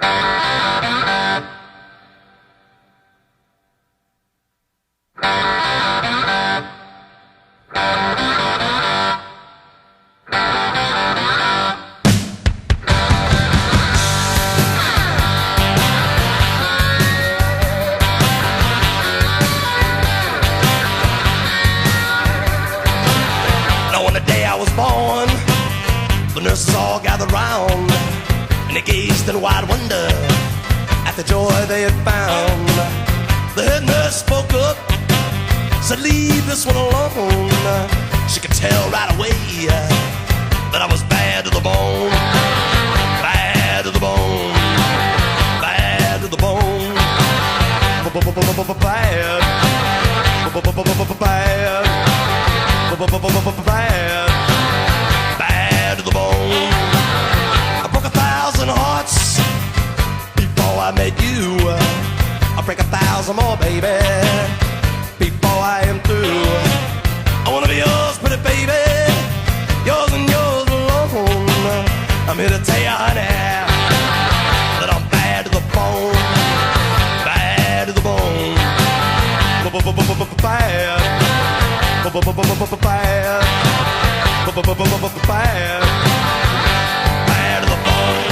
Now on the day I was born, the nurses all gathered round, and they gazed in wide wonder at the joy they had found. The head nurse spoke up, said, "Leave this one alone." She could tell right away that I was bad to the bone, bad to the bone, bad to the bone, bad, bad, bad to the bone. I broke 1,000 hearts before I met you. I'll break 1,000 more, baby, before I am through. I wanna be yours, pretty baby, yours and yours alone. I'm here to tell you, honey, that I'm bad to the bone, bad to the bone, bad, bad, bad, bad to the bone.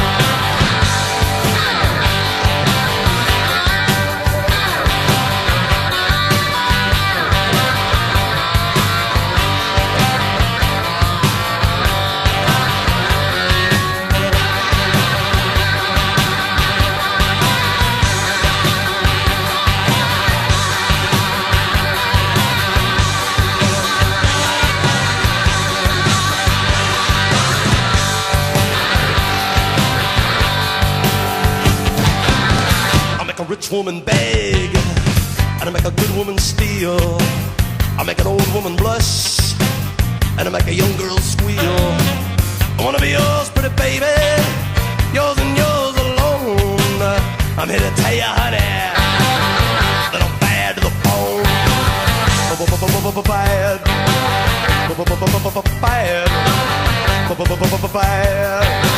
A rich woman beg, and I make a good woman steal. I make an old woman blush, and I make a young girl squeal. I wanna be yours, pretty baby, yours and yours alone. I'm here to tell you, honey, that I'm bad to the bone, bad, bad, bad.